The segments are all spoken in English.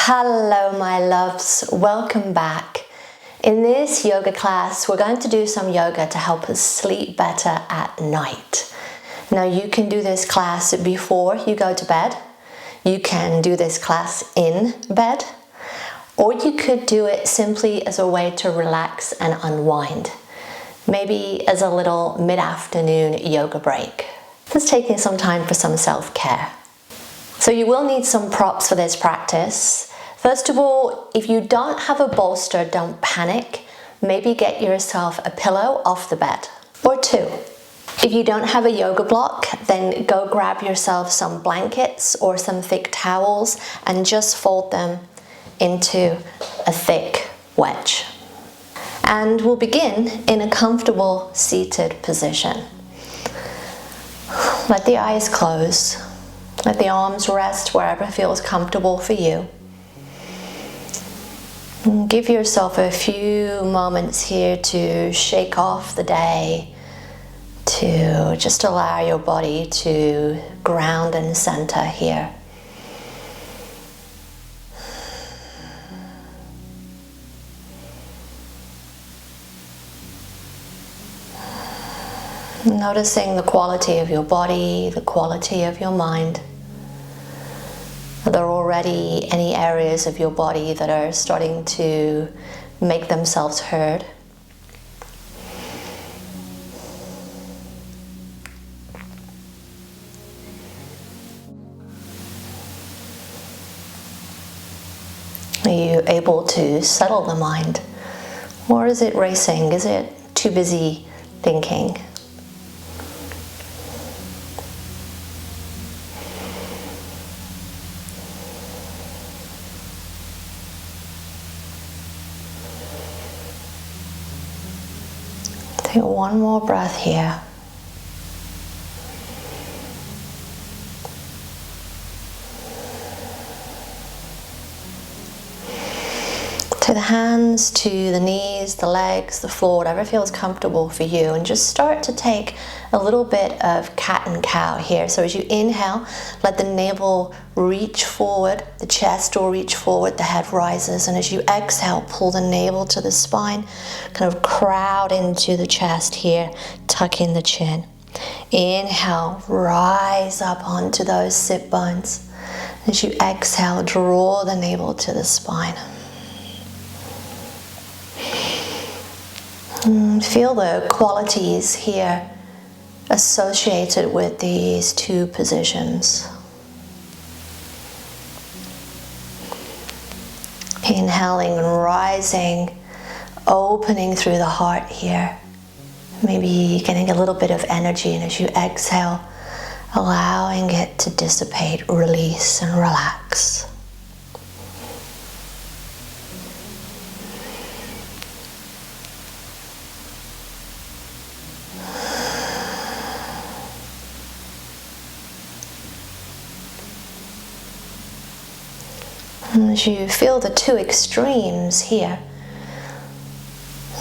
Hello my loves, welcome back. In this yoga class we're going to do some yoga to help us sleep better at night. Now you can do this class before you go to bed, you can do this class in bed, or you could do it simply as a way to relax and unwind. Maybe as a little mid-afternoon yoga break. Just taking some time for some self-care. So you will need some props for this practice. First of all, if you don't have a bolster, don't panic. Maybe get yourself a pillow off the bed, or two. If you don't have a yoga block, then go grab yourself some blankets or some thick towels and just fold them into a thick wedge. And we'll begin in a comfortable seated position. Let the eyes close. Let the arms rest wherever feels comfortable for you. And give yourself a few moments here to shake off the day, to just allow your body to ground and center here. Noticing the quality of your body, the quality of your mind. Are there already any areas of your body that are starting to make themselves heard? Are you able to settle the mind? Or is it racing? Is it too busy thinking? Take one more breath here. To the hands, to the knees, the legs, the floor, whatever feels comfortable for you, and just start to take a little bit of cat and cow here. So as you inhale, let the navel reach forward, the chest will reach forward, the head rises, and as you exhale, pull the navel to the spine, kind of crowd into the chest here, tuck in the chin. Inhale, rise up onto those sit bones. As you exhale, draw the navel to the spine. Feel the qualities here associated with these two positions. Inhaling and rising, opening through the heart here. Maybe getting a little bit of energy, and as you exhale, allowing it to dissipate, release and relax. As you feel the two extremes here,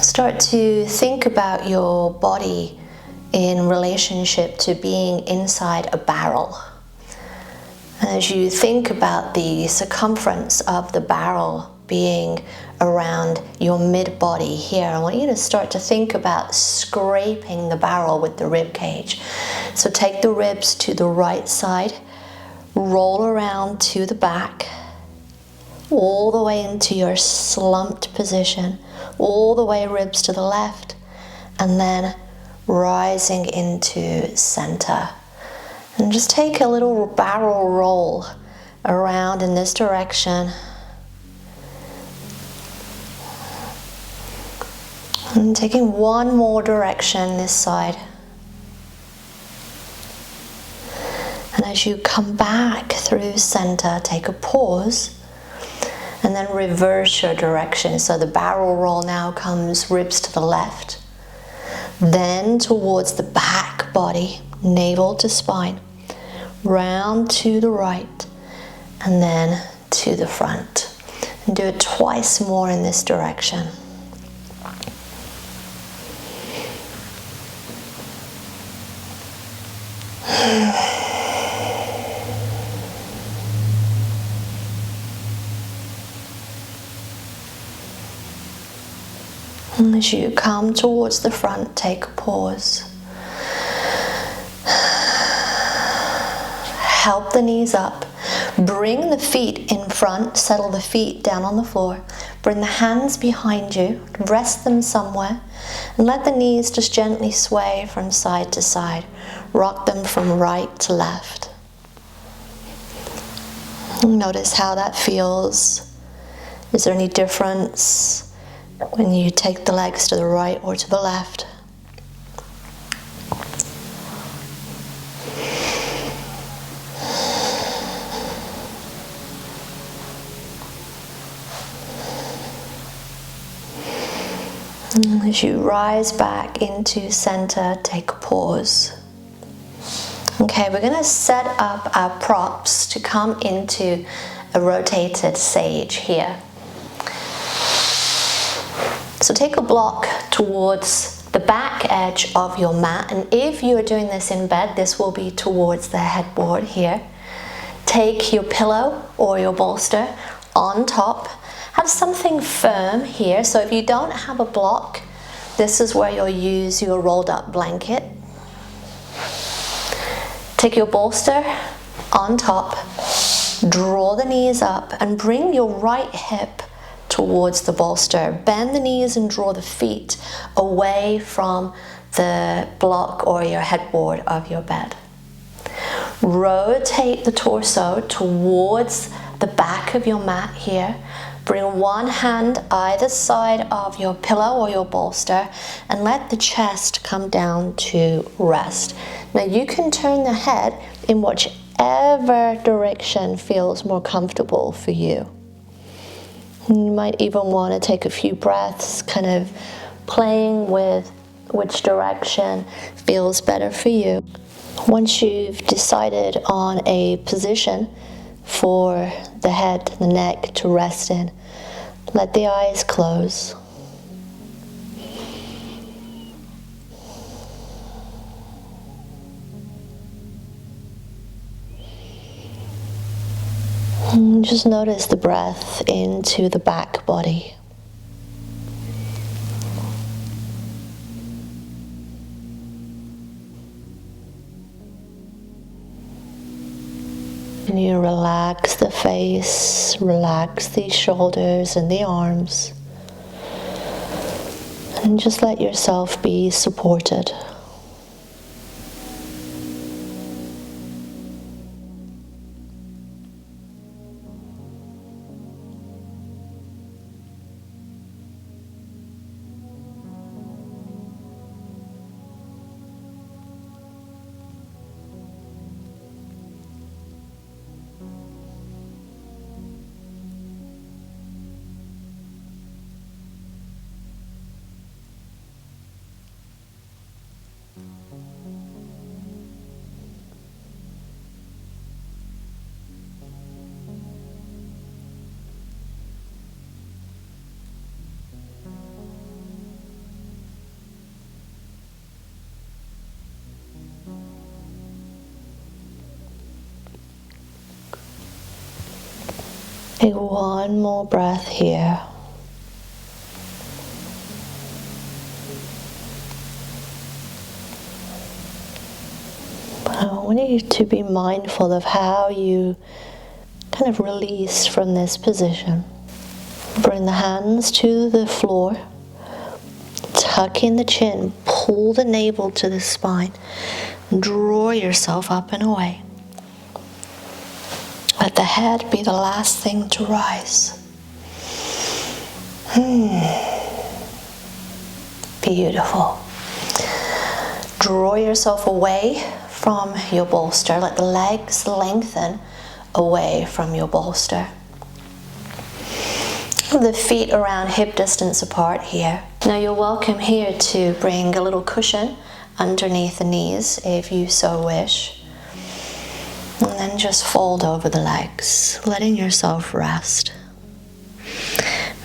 start to think about your body in relationship to being inside a barrel. And as you think about the circumference of the barrel being around your mid-body here, I want you to start to think about scraping the barrel with the rib cage. So take the ribs to the right side, roll around to the back, all the way into your slumped position, all the way ribs to the left, and then rising into center. And just take a little barrel roll around in this direction. And taking one more direction this side. And as you come back through center, take a pause. And then reverse your direction. So the barrel roll now comes ribs to the left, then towards the back body, navel to spine, round to the right, and then to the front. And do it twice more in this direction. And as you come towards the front, take a pause. Help the knees up. Bring the feet in front, settle the feet down on the floor. Bring the hands behind you, rest them somewhere, and let the knees just gently sway from side to side. Rock them from right to left. Notice how that feels. Is there any difference when you take the legs to the right or to the left? As you rise back into center, take a pause. Okay, we're going to set up our props to come into a rotated sage here. So take a block towards the back edge of your mat, and if you are doing this in bed, this will be towards the headboard here. Take your pillow or your bolster on top. Have something firm here, so if you don't have a block, this is where you'll use your rolled up blanket. Take your bolster on top, draw the knees up and bring your right hip towards the bolster. Bend the knees and draw the feet away from the block or your headboard of your bed. Rotate the torso towards the back of your mat here. Bring one hand either side of your pillow or your bolster and let the chest come down to rest. Now you can turn the head in whichever direction feels more comfortable for you. You might even want to take a few breaths, kind of playing with which direction feels better for you. Once you've decided on a position for the head, the neck to rest in, let the eyes close. And just notice the breath into the back body. And you relax the face, relax the shoulders and the arms, and just let yourself be supported. Take one more breath here. I want you to be mindful of how you kind of release from this position. Bring the hands to the floor. Tuck in the chin. Pull the navel to the spine. Draw yourself up and away. Let the head be the last thing to rise. Beautiful. Draw yourself away from your bolster. Let the legs lengthen away from your bolster. The feet around hip distance apart here. Now you're welcome here to bring a little cushion underneath the knees if you so wish. And then just fold over the legs, letting yourself rest.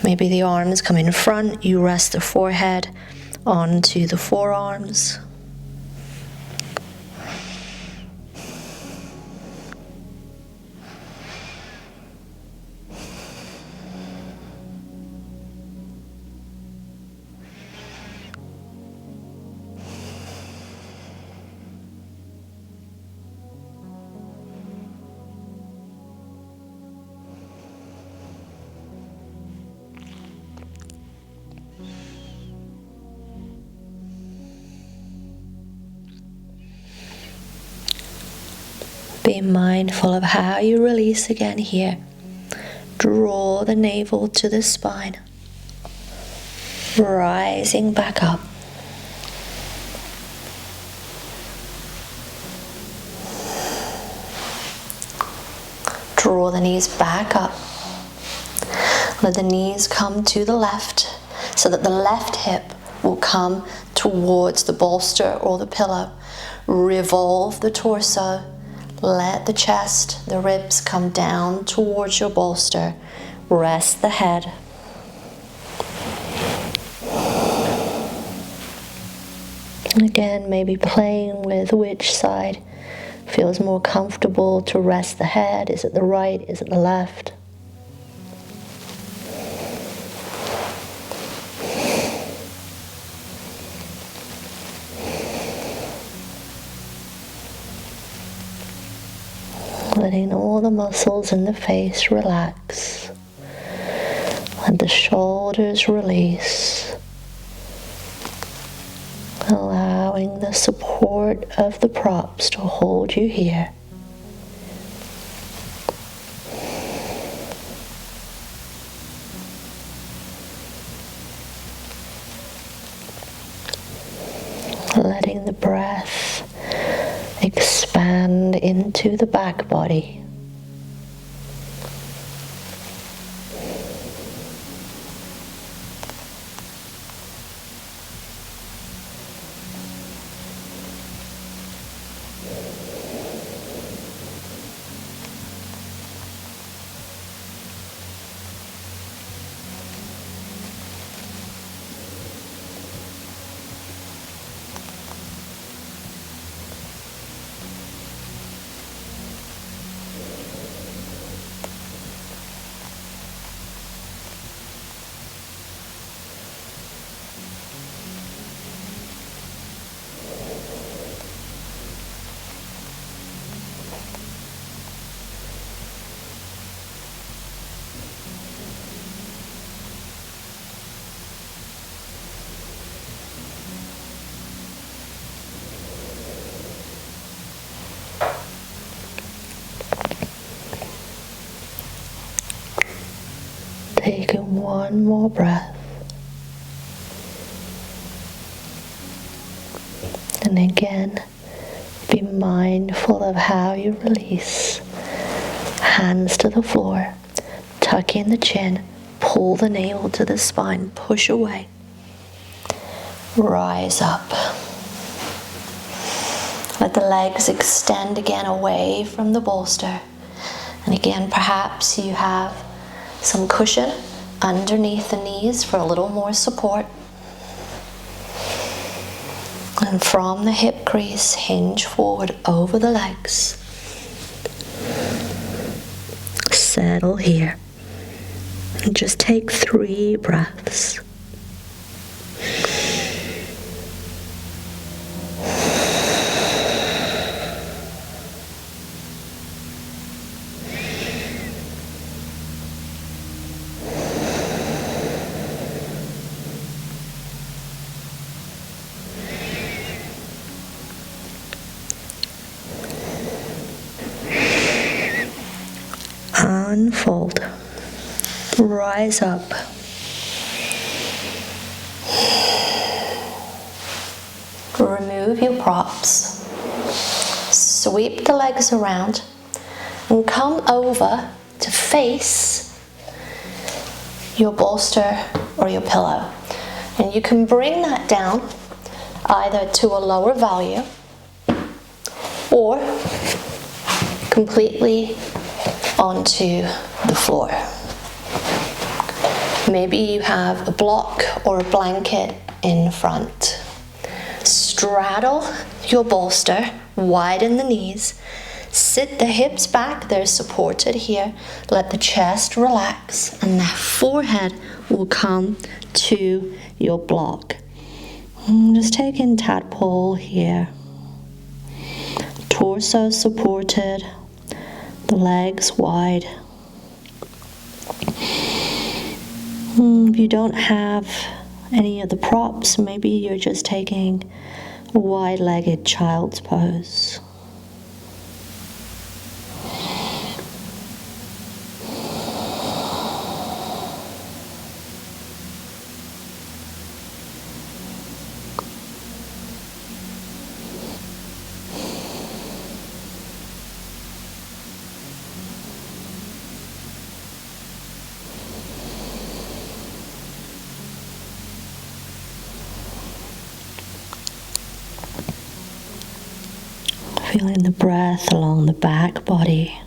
Maybe the arms come in front, you rest the forehead onto the forearms. Be mindful of how you release again here. Draw the navel to the spine, rising back up. Draw the knees back up. Let the knees come to the left so that the left hip will come towards the bolster or the pillow. Revolve the torso. Let the chest, the ribs come down towards your bolster. Rest the head. And again, maybe playing with which side feels more comfortable to rest the head. Is it the right? Is it the left? Letting all the muscles in the face relax. Let the shoulders release. Allowing the support of the props to hold you here. Letting the breath expand into the back body. Take one more breath. And again, be mindful of how you release. Hands to the floor, tuck in the chin, pull the navel to the spine, push away. Rise up. Let the legs extend again away from the bolster. And again, perhaps you have some cushion underneath the knees for a little more support. And from the hip crease, hinge forward over the legs. Settle here. And just take 3 breaths. Unfold. Rise up. Remove your props. Sweep the legs around and come over to face your bolster or your pillow. And you can bring that down either to a lower value or completely onto the floor. Maybe you have a block or a blanket in front. Straddle your bolster, widen the knees, sit the hips back, they're supported here. Let the chest relax and the forehead will come to your block. Just take in tadpole here. Torso supported. Legs wide. If you don't have any of the props, maybe you're just taking a wide-legged child's pose. Feeling the breath along the back body.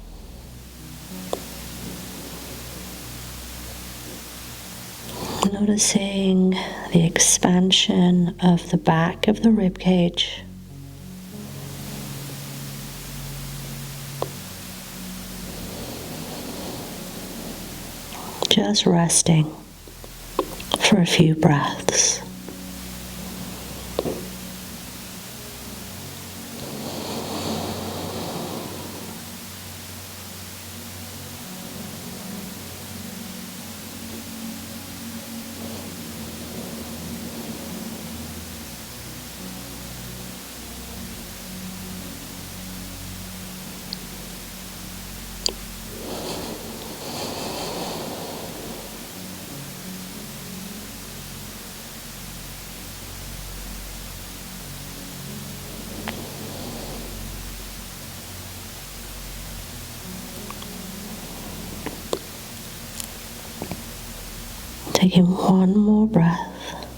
Noticing the expansion of the back of the ribcage. Just resting for a few breaths. Taking one more breath.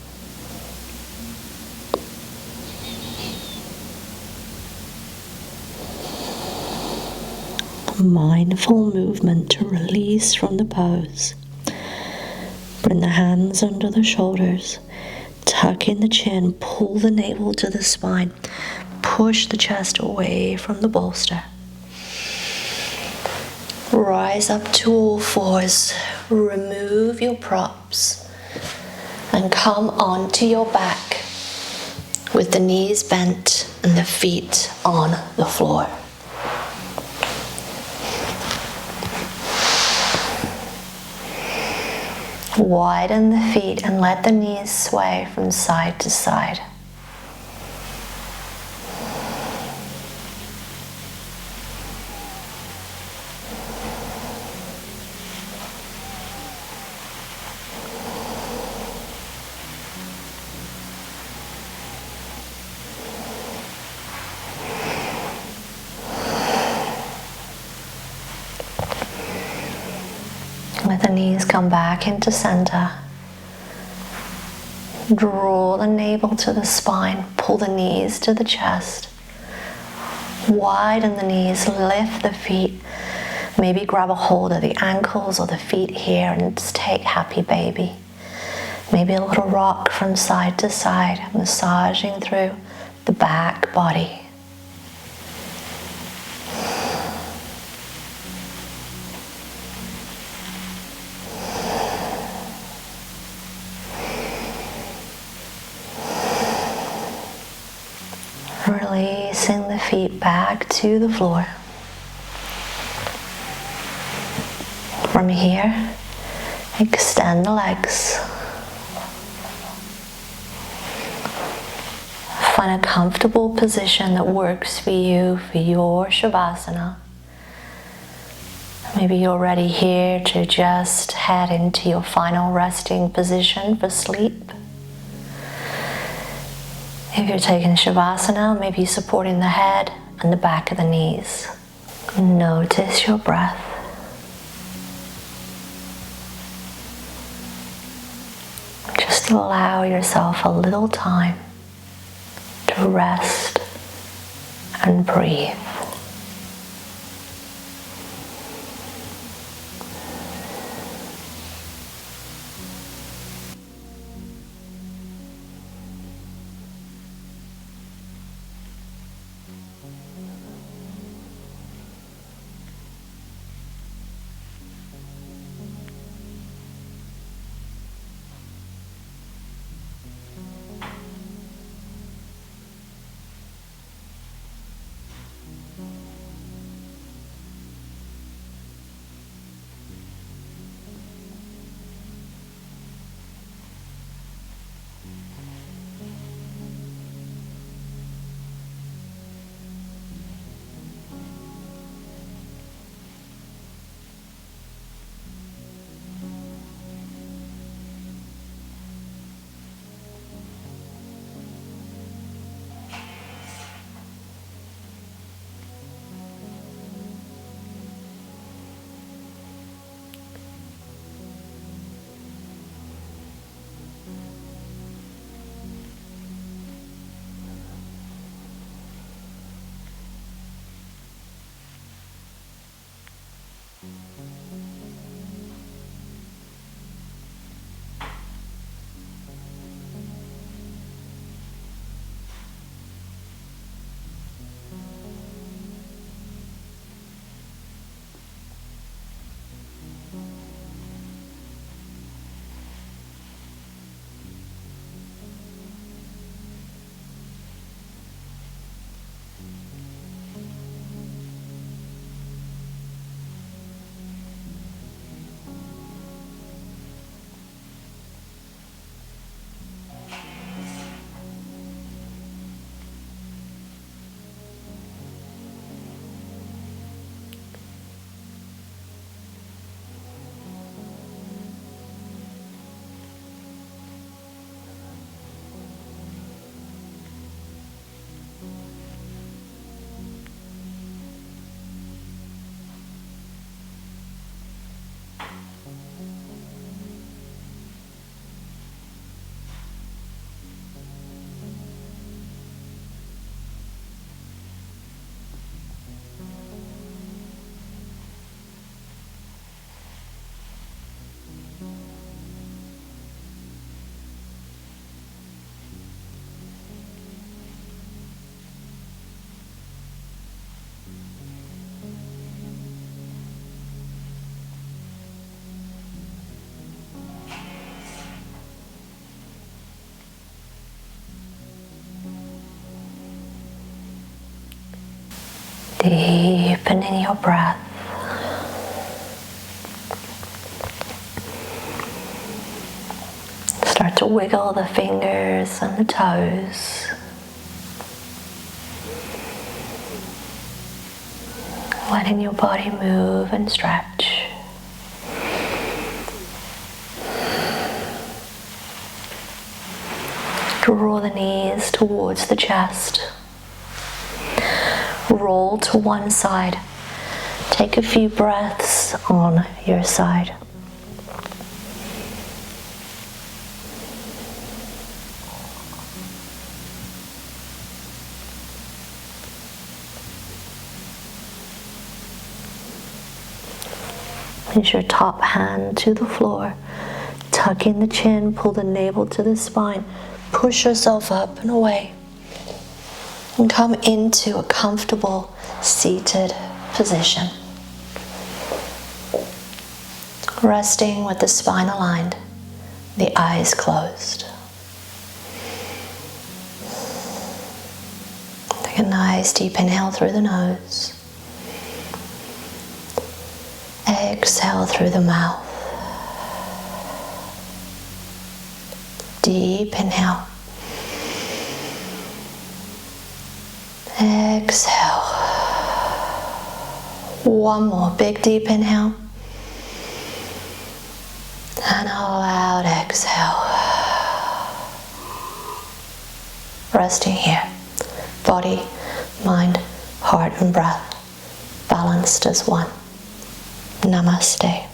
Mindful movement to release from the pose. Bring the hands under the shoulders. Tuck in the chin. Pull the navel to the spine. Push the chest away from the bolster. Rise up to all fours. Remove your props and come onto your back with the knees bent and the feet on the floor. Widen the feet and let the knees sway from side to side. Let the knees come back into center. Draw the navel to the spine. Pull the knees to the chest. Widen the knees. Lift the feet. Maybe grab a hold of the ankles or the feet here and just take happy baby. Maybe a little rock from side to side, massaging through the back body. Releasing the feet back to the floor. From here, extend the legs. Find a comfortable position that works for you, for your Shavasana. Maybe you're ready here to just head into your final resting position for sleep. If you're taking Shavasana, maybe supporting the head and the back of the knees. Notice your breath. Just allow yourself a little time to rest and breathe. Deepening your breath. Start to wiggle the fingers and the toes. Letting your body move and stretch. Draw the knees towards the chest. Roll to one side. Take a few breaths on your side. Place your top hand to the floor. Tuck in the chin, pull the navel to the spine. Push yourself up and away. And come into a comfortable seated position. Resting with the spine aligned, the eyes closed. Take a nice deep inhale through the nose. Exhale through the mouth. Deep inhale. Exhale. One more big deep inhale. And a loud exhale. Resting here. Body, mind, heart and breath balanced as one. Namaste.